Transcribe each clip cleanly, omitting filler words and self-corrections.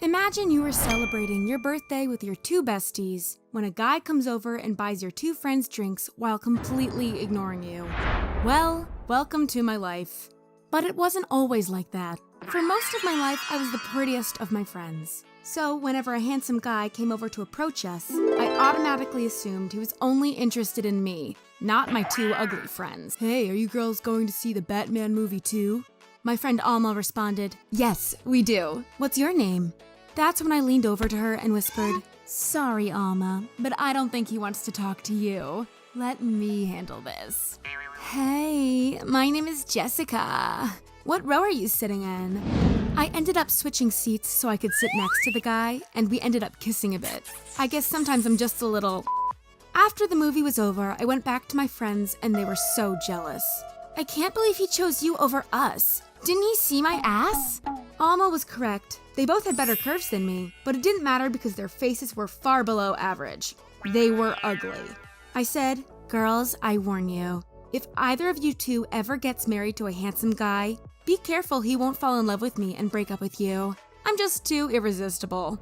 Imagine you are celebrating your birthday with your two besties when a guy comes over and buys your two friends drinks while completely ignoring you. Well, welcome to my life. But it wasn't always like that. For most of my life, I was the prettiest of my friends. So whenever a handsome guy came over to approach us, I automatically assumed he was only interested in me, not my two ugly friends. Hey, are you girls going to see the Batman movie too? My friend Alma responded, yes, we do. What's your name? That's when I leaned over to her and whispered, sorry, Alma, but I don't think he wants to talk to you. Let me handle this. Hey, my name is Jessica. What row are you sitting in? I ended up switching seats so I could sit next to the guy, and we ended up kissing a bit. I guess sometimes I'm just a little... After the movie was over, I went back to my friends, and they were so jealous. I can't believe he chose you over us. Didn't he see my ass? Alma was correct. They both had better curves than me, but it didn't matter because their faces were far below average. They were ugly. I said, girls, I warn you. If either of you two ever gets married to a handsome guy, be careful he won't fall in love with me and break up with you. I'm just too irresistible.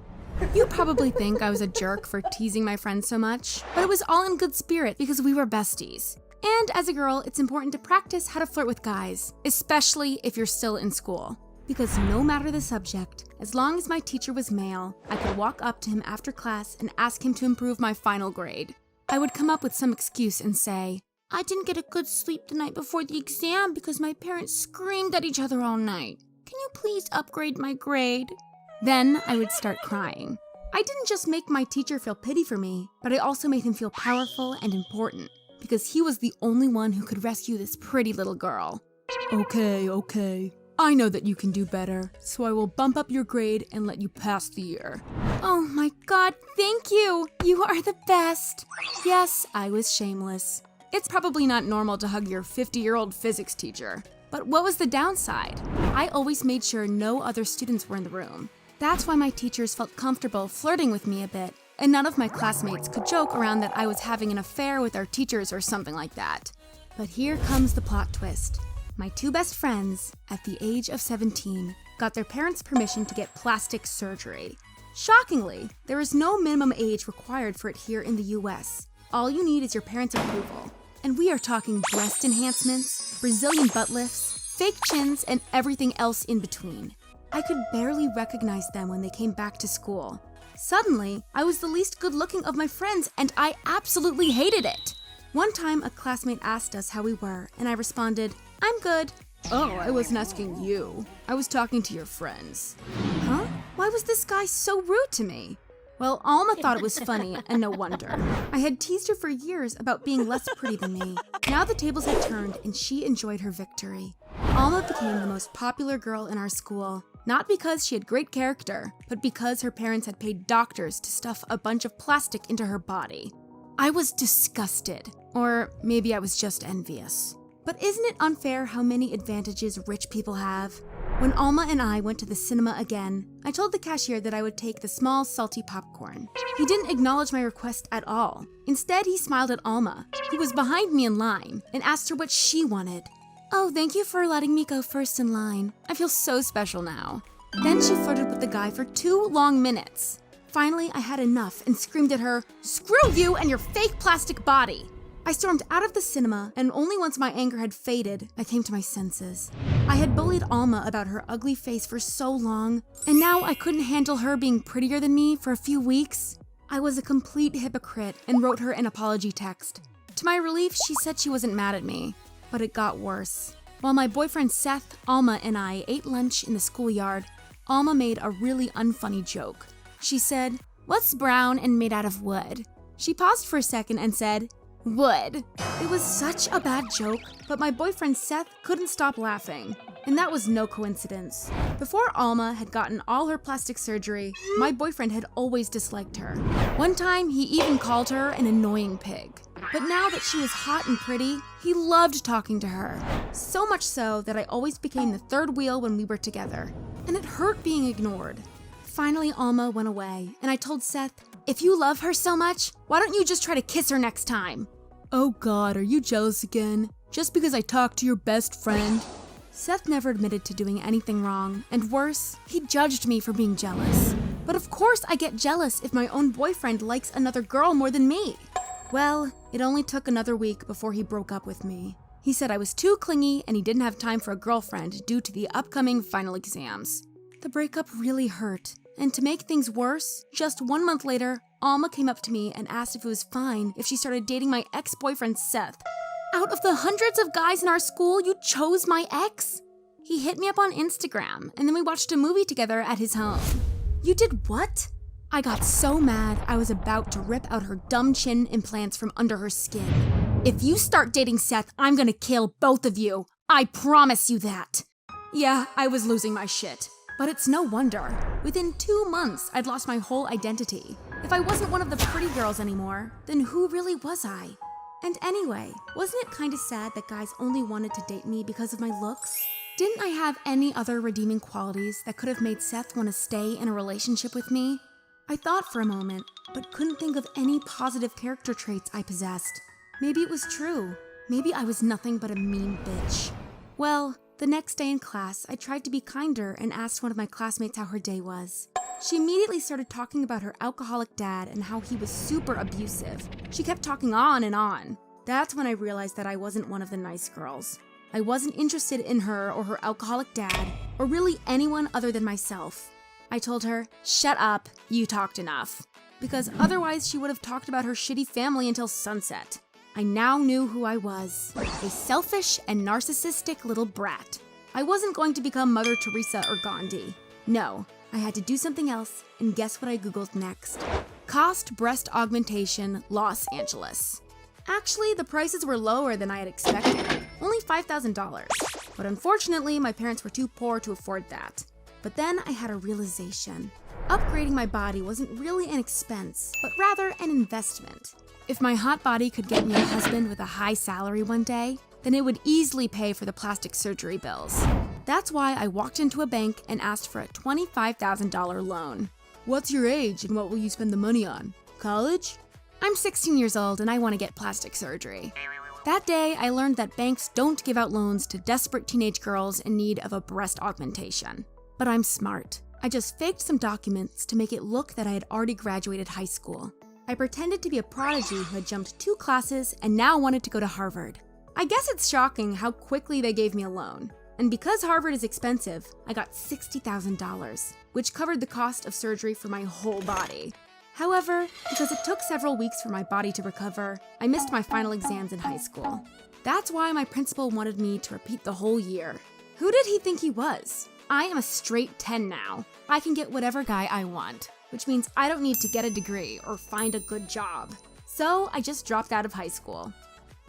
You probably think I was a jerk for teasing my friends so much, but it was all in good spirit because we were besties. And as a girl, it's important to practice how to flirt with guys, especially if you're still in school. Because no matter the subject, as long as my teacher was male, I could walk up to him after class and ask him to improve my final grade. I would come up with some excuse and say, I didn't get a good sleep the night before the exam because my parents screamed at each other all night. Can you please upgrade my grade? Then I would start crying. I didn't just make my teacher feel pity for me, but I also made him feel powerful and important, because he was the only one who could rescue this pretty little girl. Okay. I know that you can do better, so I will bump up your grade and let you pass the year. Oh my god, thank you! You are the best! Yes, I was shameless. It's probably not normal to hug your 50-year-old physics teacher. But what was the downside? I always made sure no other students were in the room. That's why my teachers felt comfortable flirting with me a bit, and none of my classmates could joke around that I was having an affair with our teachers or something like that. But here comes the plot twist. My two best friends, at the age of 17, got their parents' permission to get plastic surgery. Shockingly, there is no minimum age required for it here in the US. All you need is your parents' approval. And we are talking breast enhancements, Brazilian butt lifts, fake chins, and everything else in between. I could barely recognize them when they came back to school. Suddenly, I was the least good-looking of my friends, and I absolutely hated it. One time, a classmate asked us how we were, and I responded, I'm good. Oh, I wasn't asking you. I was talking to your friends. Huh? Why was this guy so rude to me? Well, Alma thought it was funny, and no wonder. I had teased her for years about being less pretty than me. Now the tables had turned, and she enjoyed her victory. Alma became the most popular girl in our school, not because she had great character, but because her parents had paid doctors to stuff a bunch of plastic into her body. I was disgusted, or maybe I was just envious. But isn't it unfair how many advantages rich people have? When Alma and I went to the cinema again, I told the cashier that I would take the small, salty popcorn. He didn't acknowledge my request at all. Instead, he smiled at Alma, who was behind me in line, and asked her what she wanted. Oh, thank you for letting me go first in line. I feel so special now. Then she flirted with the guy for 2 long minutes. Finally, I had enough and screamed at her, screw you and your fake plastic body! I stormed out of the cinema, and only once my anger had faded, I came to my senses. I had bullied Alma about her ugly face for so long, and now I couldn't handle her being prettier than me for a few weeks. I was a complete hypocrite and wrote her an apology text. To my relief, she said she wasn't mad at me, but it got worse. While my boyfriend Seth, Alma, and I ate lunch in the schoolyard, Alma made a really unfunny joke. She said, "What's brown and made out of wood?" She paused for a second and said, "Wood." It was such a bad joke, but my boyfriend Seth couldn't stop laughing. And that was no coincidence. Before Alma had gotten all her plastic surgery, my boyfriend had always disliked her. One time, he even called her an annoying pig. But now that she was hot and pretty, he loved talking to her. So much so that I always became the third wheel when we were together. And it hurt being ignored. Finally, Alma went away, and I told Seth, if you love her so much, why don't you just try to kiss her next time? Oh god, are you jealous again? Just because I talked to your best friend? Seth never admitted to doing anything wrong, and worse, he judged me for being jealous. But of course I get jealous if my own boyfriend likes another girl more than me. Well, it only took another week before he broke up with me. He said I was too clingy and he didn't have time for a girlfriend due to the upcoming final exams. The breakup really hurt, and to make things worse, just 1 month later, Alma came up to me and asked if it was fine if she started dating my ex-boyfriend Seth. Out of the hundreds of guys in our school, you chose my ex? He hit me up on Instagram, and then we watched a movie together at his home. You did what? I got so mad I was about to rip out her dumb chin implants from under her skin. If you start dating Seth, I'm gonna kill both of you. I promise you that. Yeah, I was losing my shit. But it's no wonder. Within 2 months, I'd lost my whole identity. If I wasn't one of the pretty girls anymore, then who really was I? And anyway, wasn't it kinda sad that guys only wanted to date me because of my looks? Didn't I have any other redeeming qualities that could have made Seth want to stay in a relationship with me? I thought for a moment, but couldn't think of any positive character traits I possessed. Maybe it was true. Maybe I was nothing but a mean bitch. Well, the next day in class, I tried to be kinder and asked one of my classmates how her day was. She immediately started talking about her alcoholic dad and how he was super abusive. She kept talking on and on. That's when I realized that I wasn't one of the nice girls. I wasn't interested in her or her alcoholic dad, or really anyone other than myself. I told her, "Shut up, you talked enough," because otherwise she would have talked about her shitty family until sunset. I now knew who I was, a selfish and narcissistic little brat. I wasn't going to become Mother Teresa or Gandhi. No, I had to do something else, and guess what I Googled next? Cost breast augmentation, Los Angeles. Actually, the prices were lower than I had expected, only $5,000. But unfortunately, my parents were too poor to afford that. But then I had a realization. Upgrading my body wasn't really an expense, but rather an investment. If my hot body could get me a husband with a high salary one day, then it would easily pay for the plastic surgery bills. That's why I walked into a bank and asked for a $25,000 loan. "What's your age and what will you spend the money on? College?" "I'm 16 years old and I want to get plastic surgery." That day, I learned that banks don't give out loans to desperate teenage girls in need of a breast augmentation. But I'm smart. I just faked some documents to make it look that I had already graduated high school. I pretended to be a prodigy who had jumped 2 classes and now wanted to go to Harvard. I guess it's shocking how quickly they gave me a loan. And because Harvard is expensive, I got $60,000, which covered the cost of surgery for my whole body. However, because it took several weeks for my body to recover, I missed my final exams in high school. That's why my principal wanted me to repeat the whole year. Who did he think he was? I am a straight 10 now. I can get whatever guy I want, which means I don't need to get a degree or find a good job. So I just dropped out of high school.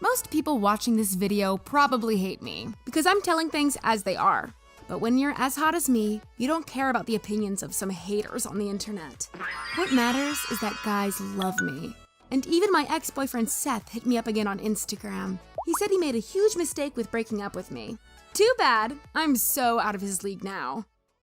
Most people watching this video probably hate me because I'm telling things as they are. But when you're as hot as me, you don't care about the opinions of some haters on the internet. What matters is that guys love me. And even my ex-boyfriend Seth hit me up again on Instagram. He said he made a huge mistake with breaking up with me. Too bad, I'm so out of his league now.